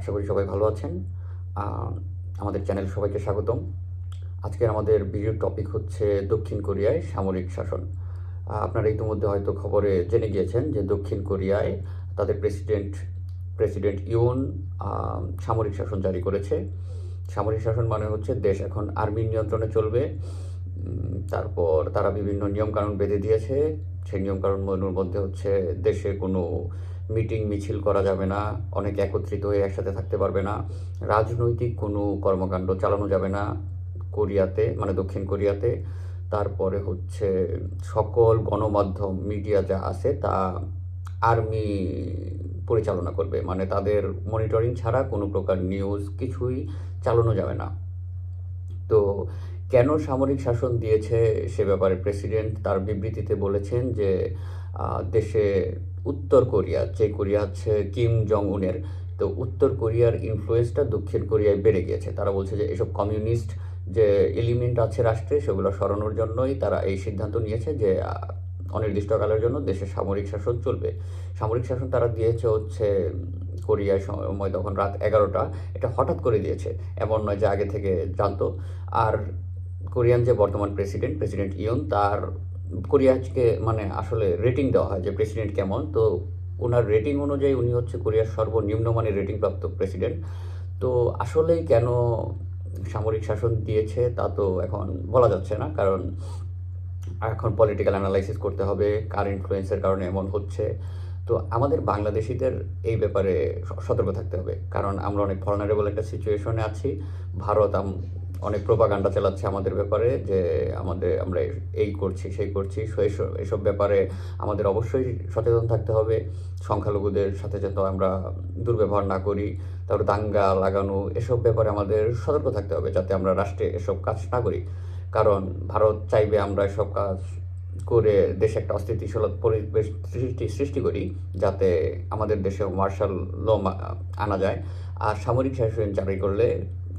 আশা করি সবাই ভালো আছেন। আ আমাদের চ্যানেলে সবাইকে স্বাগতম। আজকের আমাদের ভিডিওর টপিক হচ্ছে দক্ষিণ কোরিয়ায় সামরিক শাসন। আপনারা ইতিমধ্যে হয়তো খবরে জেনে গিয়েছেন যে দক্ষিণ কোরিয়ায় তাদের প্রেসিডেন্ট ইউন আ সামরিক শাসন জারি করেছে। সামরিক শাসন মানে হচ্ছে দেশ এখন আর্মির নিয়ন্ত্রণে চলবে। তারপর তারা বিভিন্ন নিয়মকানুন বেঁধে দিয়েছে। সেই নিয়মকানুনগুলোর মধ্যে হচ্ছে দেশে কোনো মিটিং মিছিল করা যাবে না, অনেকে একত্রিত হয়ে একসাথে থাকতে পারবে না, রাজনৈতিক কোনো কর্মকাণ্ড চালানো যাবে না কোরিয়াতে, মানে দক্ষিণ কোরিয়াতে। তারপরে হচ্ছে সকল গণমাধ্যম মিডিয়া যা আছে তা আর্মি পরিচালনা করবে, মানে তাদের মনিটরিং ছাড়া কোনো প্রকার নিউজ কিছুই চালানো যাবে না। তো কেন সামরিক শাসন দিয়েছে সে ব্যাপারে প্রেসিডেন্ট তার বিবৃতিতে বলেছেন যে দেশে উত্তর কোরিয়া, যে কোরিয়া হচ্ছে কিম জং উনের, তো উত্তর কোরিয়ার ইনফ্লুয়েন্সটা দক্ষিণ কোরিয়ায় বেড়ে গিয়েছে। তারা বলছে যে এসব কমিউনিস্ট যে এলিমেন্ট আছে রাষ্ট্রে সেগুলো সরানোর জন্যই তারা এই সিদ্ধান্ত নিয়েছে যে অনির্দিষ্টকালের জন্য দেশে সামরিক শাসন চলবে। সামরিক শাসন তারা দিয়েছে হচ্ছে কোরিয়ায় সময় তখন রাত 11টা। এটা হঠাৎ করে দিয়েছে, এমন নয় যে আগে থেকে জানতো। আর কোরিয়ান যে বর্তমান প্রেসিডেন্ট ইয়ন, তার কোরিয়াকে মানে আসলে রেটিং দেওয়া হয় যে প্রেসিডেন্ট কেমন, তো ওনার রেটিং অনুযায়ী উনি হচ্ছে কোরিয়ার সর্বনিম্ন মানের রেটিং প্রাপ্ত প্রেসিডেন্ট। তো আসলেই কেন সামরিক শাসন দিয়েছে তা তো এখন বলা যাচ্ছে না, কারণ এখন পলিটিক্যাল অ্যানালাইসিস করতে হবে কার ইনফ্লুয়েন্সের কারণে এমন হচ্ছে। তো আমাদের বাংলাদেশিদের এই ব্যাপারে সতর্ক থাকতে হবে, কারণ আমরা অনেক ভলনারেবল একটা সিচুয়েশনে আছি। ভারত অনেক প্রোপাগান্ডা চালাচ্ছে আমাদের ব্যাপারে যে আমরা এই করছি সেই করছি। সো এসব ব্যাপারে আমাদের অবশ্যই সচেতন থাকতে হবে। সংখ্যালঘুদের সাথে যাতে আমরা দুর্ব্যবহার না করি, তারপর দাঙ্গা লাগানো, এসব ব্যাপারে আমাদের সতর্ক থাকতে হবে যাতে আমরা রাষ্ট্রে এসব কাজ না করি। কারণ ভারত চাইবে আমরা এসব কাজ করে দেশে একটা অস্থিতিশীল পরিবেশ সৃষ্টি করি, যাতে আমাদের দেশে মার্শাল ল আনা যায়। আর সামরিক শাসন জারি করলে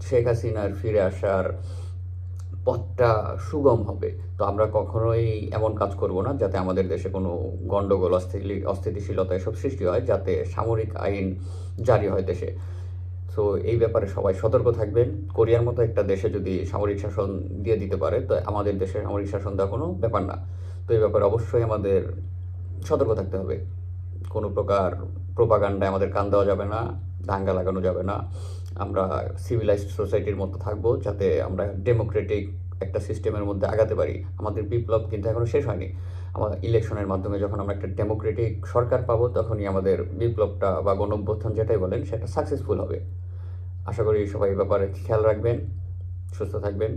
শেখ হাসিনার ফিরে আসার পথটা সুগম হবে। তো আমরা কখনোই এমন কাজ করব না যাতে আমাদের দেশে কোনো গণ্ডগোল, অস্থিতিশীলতা এসব সৃষ্টি হয়, যাতে সামরিক আইন জারি হয় দেশে। তো এই ব্যাপারে সবাই সতর্ক থাকবেন। কোরিয়ার মতো একটা দেশে যদি সামরিক শাসন দিয়ে দিতে পারে, তো আমাদের দেশে সামরিক শাসন দেওয়া কোনো ব্যাপার না। তো এই ব্যাপারে অবশ্যই আমাদের সতর্ক থাকতে হবে। কোনো প্রকার প্রোপাগান্ডায় আমাদের কান দেওয়া যাবে না, দাঙ্গা লাগানো যাবে না। আমরা সিভিলাইজড সোসাইটির মতো থাকবো, যাতে আমরা ডেমোক্রেটিক একটা সিস্টেমের মধ্যে আগাতে পারি। আমাদের বিপ্লব কিন্তু এখনও শেষ হয়নি। আমাদের ইলেকশনের মাধ্যমে যখন আমরা একটা ডেমোক্রেটিক সরকার পাবো, তখনই আমাদের বিপ্লবটা বা গণঅভ্যুত্থান যেটাই বলেন সেটা সাকসেসফুল হবে। আশা করি সবাই এই ব্যাপারে খেয়াল রাখবেন, সুস্থ থাকবেন।